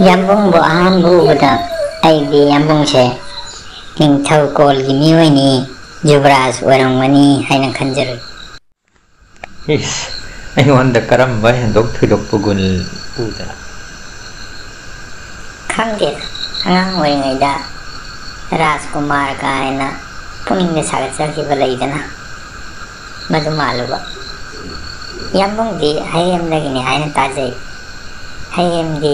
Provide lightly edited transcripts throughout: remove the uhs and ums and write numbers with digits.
ꯌꯥꯝꯕꯨꯡꯕꯨ ꯑꯍꯥꯟꯕ ꯎꯕꯗ ꯑꯩꯗꯤ ꯌꯥꯝꯕꯨꯡꯁꯦ ꯅꯤꯡꯊꯧꯀꯣꯜꯒꯤ ꯃꯤꯑꯣꯏꯅꯤ, ꯌꯨꯕꯔꯥꯖ ꯑꯣꯏꯔꯝꯒꯅꯤ ꯍꯥꯏꯅ ꯈꯟꯖꯔꯨꯏ꯫ ꯏꯁ, ꯑꯩꯉꯣꯟꯗ ꯀꯔꯝꯕ ꯍꯦꯟꯗꯣꯛ ꯊꯣꯏꯗꯣꯛꯄ ꯒꯨꯟ ꯎꯗꯅ? ꯈꯪꯗꯦꯗ, ꯑꯉꯥꯡ ꯑꯣꯏꯔꯤꯉꯩꯗ ꯔꯥꯖꯀꯨꯃꯥꯔ ꯀꯥꯏꯅ ꯄꯨꯛꯅꯤꯡꯗ ꯁꯥꯒꯠꯆꯈꯤꯕ ꯂꯩꯗꯅ, ꯃꯗꯨ ꯃꯥꯜꯂꯨꯕ꯫ ꯌꯥꯝꯕꯨꯡꯗꯤ ꯍꯩꯔꯦꯝꯗꯒꯤꯅꯤ ꯍꯥꯏꯅ ꯇꯥꯖꯩ꯫ ꯍꯩꯔꯦꯝꯗꯤ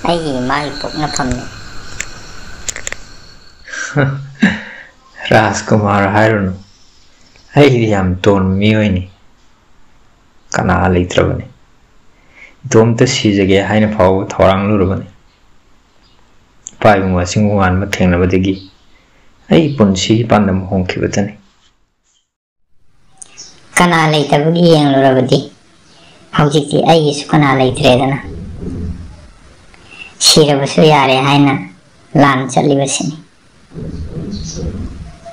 ꯑꯩꯒꯤ ꯏꯃꯥꯒꯤ ꯄꯣꯛꯅꯐꯝꯅꯤ꯫ ꯔꯥꯖꯀꯨꯃꯥꯔ ꯍꯥꯏꯔꯨꯅꯨ, ꯑꯩꯗꯤ ꯌꯥꯝ ꯇꯣꯟꯕ ꯃꯤꯑꯣꯏꯅꯤ, ꯀꯅꯥ ꯂꯩꯇ꯭ꯔꯕꯅꯤ꯫ ꯏꯇꯣꯝꯇ ꯁꯤꯖꯒꯦ ꯍꯥꯏꯅ ꯐꯥꯎꯕ ꯊꯧꯔꯥꯡꯂꯨꯔꯕꯅꯤ꯫ ꯏꯄꯥ ꯏꯕꯨꯡ ꯑꯁꯤꯒꯨꯝꯕ ꯉꯥꯟꯕ ꯊꯦꯡꯅꯕꯗꯒꯤ ꯑꯩ ꯄꯨꯟꯁꯤꯒꯤ ꯄꯥꯟꯗꯝ ꯍꯣꯡꯈꯤꯕꯇꯅꯤ꯫ ꯀꯅꯥ ꯂꯩꯇꯕꯒꯤ ꯌꯦꯡꯂꯨꯔꯕꯗꯤ ꯍꯧꯖꯤꯛꯇꯤ ꯑꯩꯒꯤꯁꯨ ꯀꯅꯥ ꯂꯩꯇ꯭ꯔꯦꯗꯅ, ꯁꯤꯔꯕꯁꯨ ꯌꯥꯔꯦ ꯍꯥꯏꯅ ꯂꯥꯟ ꯆꯠꯂꯤꯕꯁꯤꯅꯤ꯫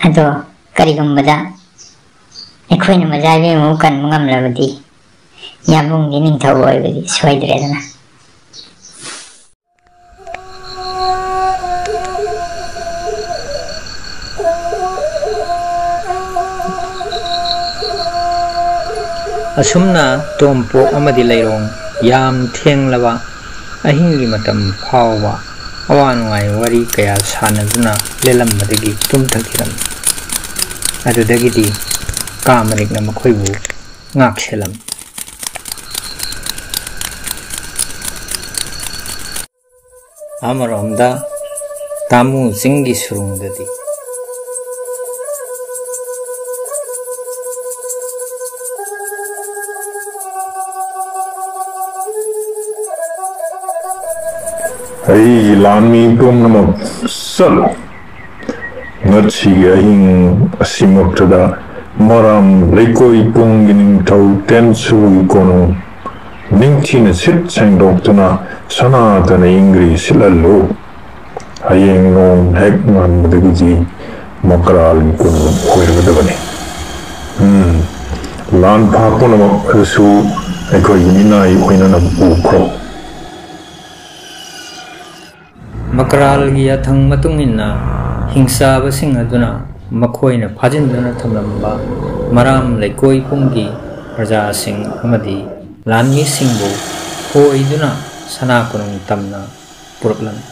ꯑꯗꯣ ꯀꯔꯤꯒꯨꯝꯕꯗ ꯑꯩꯈꯣꯏꯅ ꯃꯖꯥꯏꯕꯦꯝꯃꯕꯨ ꯀꯟꯕ ꯉꯝꯂꯕꯗꯤ ꯌꯥꯝꯕꯨꯡꯗꯤ ꯅꯤꯡꯊꯧ ꯑꯣꯏꯕꯗꯤ ꯁꯣꯏꯗ꯭ꯔꯦꯗꯅ꯫ ꯑꯁꯨꯝꯅ ꯇꯣꯝꯄꯣꯛ ꯑꯃꯗꯤ ꯂꯩꯔꯣꯡ ꯌꯥꯝ ꯊꯦꯡꯂꯕ ꯑꯍꯤꯡꯒꯤ ꯃꯇꯝ ꯐꯥꯎꯕ ꯑꯋꯥ ꯅꯨꯡꯉꯥꯏ ꯋꯥꯔꯤ ꯀꯌꯥ ꯁꯥꯟꯅꯗꯨꯅ ꯂꯦꯜꯂꯝꯕꯗꯒꯤ ꯇꯨꯝꯊꯈꯤꯔꯝꯃꯤ꯫ ꯑꯗꯨꯗꯒꯤꯗꯤ ꯀꯥꯃꯔꯤꯛꯅ ꯃꯈꯣꯏꯕꯨ ꯉꯥꯛꯁꯦꯜꯂꯝꯃꯤ꯫ ꯑꯃꯔꯣꯝꯗ ꯇꯥꯃꯨ ꯆꯤꯡꯒꯤ ꯁꯨꯔꯨꯡꯗꯗꯤ ꯑꯩꯒꯤ ꯂꯥꯟꯃꯤ ꯄꯨꯝꯅꯃꯛ ꯆꯠꯂꯨ꯫ ꯉꯁꯤꯒꯤ ꯑꯍꯤꯡ ꯑꯁꯤꯃꯛꯇꯗ ꯃꯔꯥꯝ ꯂꯩꯀꯣꯏ ꯄꯨꯡꯒꯤ ꯅꯤꯡꯊꯧ ꯇꯦꯟꯁꯨꯒꯤ ꯀꯣꯅꯨꯡ ꯅꯤꯡꯊꯤꯅ ꯁꯤꯠ ꯁꯦꯡꯗꯣꯛꯇꯨꯅ ꯁꯅꯥꯇꯅ ꯏꯪꯒ꯭ꯔꯤ ꯁꯤꯠꯍꯜꯂꯨ꯫ ꯍꯌꯦꯡ ꯅꯣꯡ ꯍꯦꯛ ꯉꯟꯕꯗꯒꯤꯗꯤ ꯃꯀꯔꯥꯜꯒꯤ ꯀꯣꯅꯨꯡ ꯑꯣꯏꯔꯒꯗꯕꯅꯤ꯫ ꯂꯥꯟꯐꯥ ꯄꯨꯝꯅꯃꯛ ꯑꯗꯨꯁꯨ ꯑꯩꯈꯣꯏꯒꯤ ꯃꯤꯅꯥꯏ ꯑꯣꯏꯅꯅꯕ ꯄꯨꯈ꯭ꯔꯣ꯫ ꯃꯀꯔꯥꯜꯒꯤ ꯌꯥꯊꯪ ꯃꯇꯨꯡ ꯏꯟꯅ ꯍꯤꯡꯆꯥꯕꯁꯤꯡ ꯑꯗꯨꯅ ꯃꯈꯣꯏꯅ ꯐꯥꯖꯤꯟꯗꯨꯅ ꯊꯝꯂꯝꯕ ꯃꯔꯥꯝ ꯂꯩꯀꯣꯏ ꯄꯨꯡꯒꯤ ꯄ꯭ꯔꯖꯥꯁꯤꯡ ꯑꯃꯗꯤ ꯂꯥꯟꯃꯤꯁꯤꯡꯕꯨ ꯍꯣꯏꯗꯨꯅ ꯁꯅꯥ ꯀꯣꯅꯨꯡ ꯇꯝꯅ ꯄꯨꯔꯛꯂꯝꯃꯤ꯫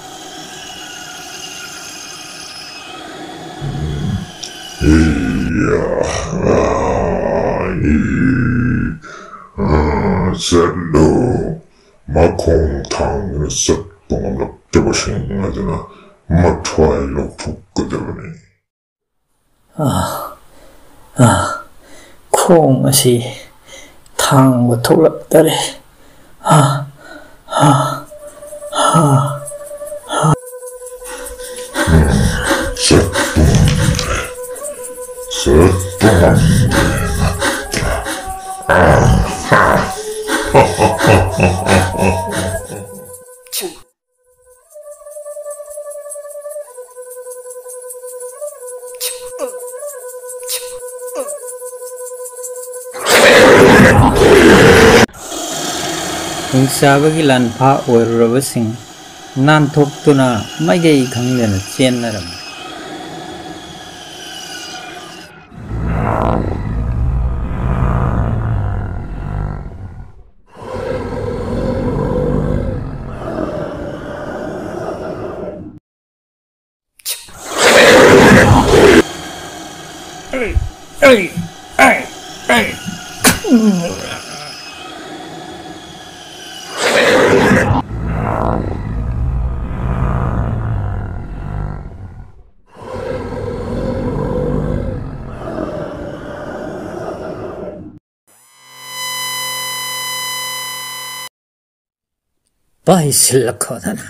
ꯆꯠꯂꯨ, ꯃꯈꯣꯡ ꯊꯥꯡꯗꯨꯅ ꯆꯠꯄ ꯉꯝꯂꯛꯇꯕꯁꯤꯡ ꯑꯗꯨꯅ ꯃꯊ꯭ꯋꯥꯏ ꯂꯧꯊꯣꯛꯀꯗꯕꯅꯤ꯫ ꯈꯣꯡ ꯑꯁꯤ ꯊꯥꯡꯕ ꯊꯣꯛꯂꯛꯇꯔꯦ꯫ ꯆꯠꯄ ꯍꯤꯡꯆꯥꯕꯒꯤ ꯂꯥꯟꯐꯥ ꯑꯣꯏꯔꯨꯔꯕꯁꯤꯡ ꯅꯥꯟꯊꯣꯛꯇꯨꯅ ꯃꯥꯏꯀꯩ ꯈꯪꯗꯅ ꯆꯦꯟꯅꯔꯝꯃꯤ꯫ ꯄꯥꯏꯁꯤꯜꯂꯛꯈꯣꯗꯅ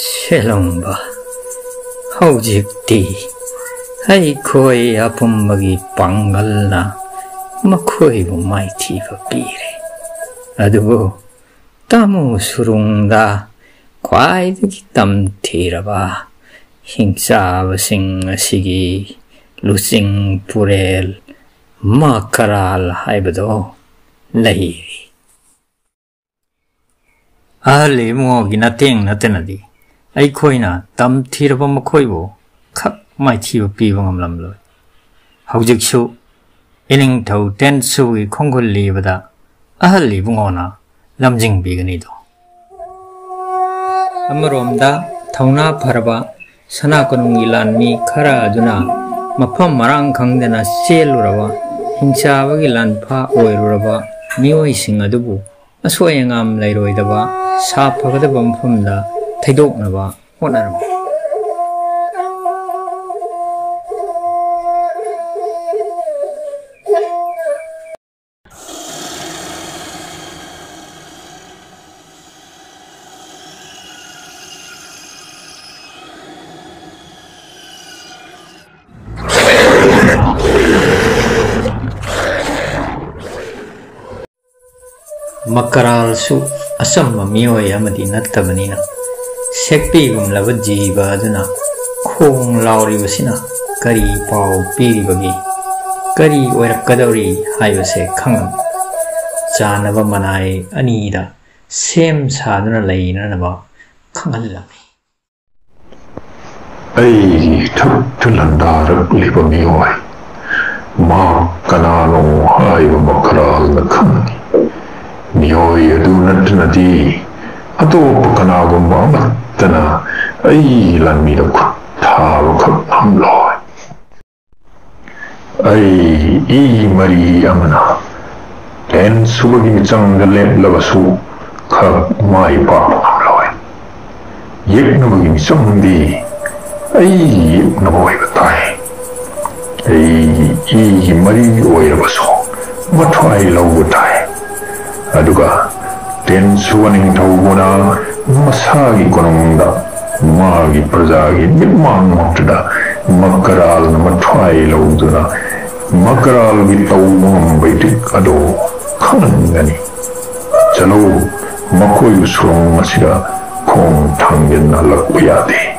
ꯁꯦꯂꯣꯡꯕ, ꯍꯧꯖꯤꯛꯇꯤ ꯑꯩꯈꯣꯏ ꯑꯄꯨꯝꯕꯒꯤ ꯄꯥꯡꯒꯜꯅ ꯃꯈꯣꯏꯕꯨ ꯃꯥꯏꯊꯤꯕ ꯄꯤꯔꯦ꯫ ꯑꯗꯨꯕꯨ ꯇꯥꯃꯨ ꯁꯨꯔꯨꯡꯗ ꯈ꯭ꯋꯥꯏꯗꯒꯤ ꯇꯝꯊꯤꯔꯕ ꯍꯤꯡꯆꯥꯕꯁꯤꯡ ꯑꯁꯤꯒꯤ ꯂꯨꯆꯤꯡ ꯄꯨꯔꯦꯜ ꯃꯀꯔꯥꯜ ꯍꯥꯏꯕꯗꯣ ꯂꯩꯔꯤ꯫ ꯑꯍꯜ ꯏꯕꯨꯡꯉꯣꯒꯤ ꯃꯇꯦꯡ ꯅꯠꯇꯅꯗꯤ ꯑꯩꯈꯣꯏꯅ ꯇꯝꯊꯤꯔꯕ ꯃꯈꯣꯏꯕꯨ ꯈꯛ ꯃꯥꯏꯊꯤꯕ ꯄꯤꯕ ꯉꯝꯂꯝꯂꯣꯏ꯫ ꯍꯧꯖꯤꯛꯁꯨ ꯏꯅꯤꯡꯊꯧ ꯇꯦꯟꯁꯨꯒꯤ ꯈꯣꯡꯒꯨꯜ ꯂꯤꯕꯗ ꯑꯍꯜ ꯏꯕꯨꯡꯉꯣꯅ ꯂꯝꯖꯤꯡꯕꯤꯒꯅꯤꯗꯣ꯫ ꯑꯃꯔꯣꯝꯗ ꯊꯧꯅꯥ ꯐꯔꯕ ꯁꯅꯥ ꯀꯣꯅꯨꯡꯒꯤ ꯂꯥꯟꯃꯤ ꯈꯔ ꯑꯗꯨꯅ ꯃꯐꯝ ꯃꯔꯥꯡ ꯈꯪꯗꯅ ꯆꯦꯜꯂꯨꯔꯕ ꯍꯤꯡꯆꯥꯕꯒꯤ ꯂꯥꯟꯐꯥ ꯑꯣꯏꯔꯨꯔꯕ ꯃꯤꯑꯣꯏꯁꯤꯡ ꯑꯗꯨꯕꯨ ꯑꯁꯣꯏ ꯑꯉꯥꯝ ꯂꯩꯔꯣꯏꯗꯕ ꯁꯥꯐꯒꯗꯕ ꯃꯐꯝꯗ ꯊꯩꯗꯣꯛꯅꯕ ꯍꯣꯠꯅꯔꯝꯃꯤ꯫ ꯃꯀꯔꯥꯜꯁꯨ ꯑꯆꯝꯕ ꯃꯤꯑꯣꯏ ꯑꯃꯗꯤ ꯅꯠꯇꯕꯅꯤꯅ ꯁꯦꯛꯄꯤꯒꯨꯝꯂꯕ ꯖꯤꯕ ꯑꯗꯨꯅ ꯈꯣꯡ ꯂꯥꯎꯔꯤꯕꯁꯤꯅ ꯀꯔꯤ ꯄꯥꯎ ꯄꯤꯔꯤꯕꯒꯦ, ꯀꯔꯤ ꯑꯣꯏꯔꯛꯀꯗꯧꯔꯤ ꯍꯥꯏꯕꯁꯦ ꯈꯪꯉꯝꯃꯤ꯫ ꯆꯥꯅꯕ ꯃꯅꯥꯏ ꯑꯅꯤꯗ ꯁꯦꯝ ꯁꯥꯗꯨꯅ ꯂꯩꯅꯅꯕ ꯈꯪꯍꯜꯂꯝꯃꯤ꯫ ꯑꯩꯒꯤ ꯊꯕꯛꯇ ꯂꯥꯟꯗꯥꯔꯛꯂꯤꯕ ꯃꯤꯑꯣꯏ ꯃꯥ ꯀꯅꯥꯅꯣ ꯍꯥꯏꯕ ꯃꯀꯔꯥꯜꯅ ꯈꯪꯉꯤ꯫ ꯃꯤꯑꯣꯏ ꯑꯗꯨ ꯅꯠꯇꯅꯗꯤ ꯑꯇꯣꯞꯄ ꯀꯅꯥꯒꯨꯝꯕ ꯑꯃꯠꯇꯅ ꯑꯩꯒꯤ ꯂꯥꯟꯃꯤꯗ ꯈꯨꯠ ꯊꯥꯕꯈꯛ ꯉꯝꯂꯣꯏ꯫ ꯑꯩꯒꯤ ꯏ ꯃꯔꯤ ꯑꯃꯅ ꯇꯦꯟꯁꯨꯕꯒꯤ ꯃꯤꯆꯪꯗ ꯂꯦꯞꯂꯕꯁꯨ ꯈꯛ ꯃꯥꯏ ꯄꯥꯛꯄ ꯉꯝꯂꯣꯏ꯫ ꯌꯦꯛꯅꯕꯒꯤ ꯃꯤꯆꯪꯗꯤ ꯑꯩꯒꯤ ꯌꯦꯛꯅꯕ ꯑꯣꯏꯕ ꯇꯥꯏ꯫ ꯑꯩꯒꯤ ꯏꯒꯤ ꯃꯔꯤ ꯑꯣꯏꯔꯕꯁꯨ ꯃꯊ꯭ꯋꯥꯏ ꯂꯧꯕ ꯇꯥꯏ꯫ ꯑꯗꯨꯒ ꯇꯦꯟꯁꯨꯕ ꯅꯤꯡꯊꯧꯕꯨꯅ ꯃꯁꯥꯒꯤ ꯀꯣꯅꯨꯡꯗ ꯃꯥꯒꯤ ꯄ꯭ꯔꯖꯥꯒꯤ ꯃꯤꯠꯃꯥꯡꯃꯛꯇꯗ ꯃꯀꯔꯥꯜꯅ ꯃꯊ꯭ꯋꯥꯏ ꯂꯧꯗꯨꯅ ꯃꯀꯔꯥꯜꯒꯤ ꯇꯧꯕ ꯉꯝꯕ ꯏꯇꯤꯛ ꯑꯗꯨ ꯈꯪꯍꯟꯒꯅꯤ꯫ ꯆꯂꯣ, ꯃꯈꯣꯏꯕꯨ ꯁꯨꯔꯨꯡ ꯑꯁꯤꯗ ꯈꯣꯡ ꯊꯥꯡꯖꯤꯟꯅꯍꯜꯂꯛꯄ ꯌꯥꯗꯦ꯫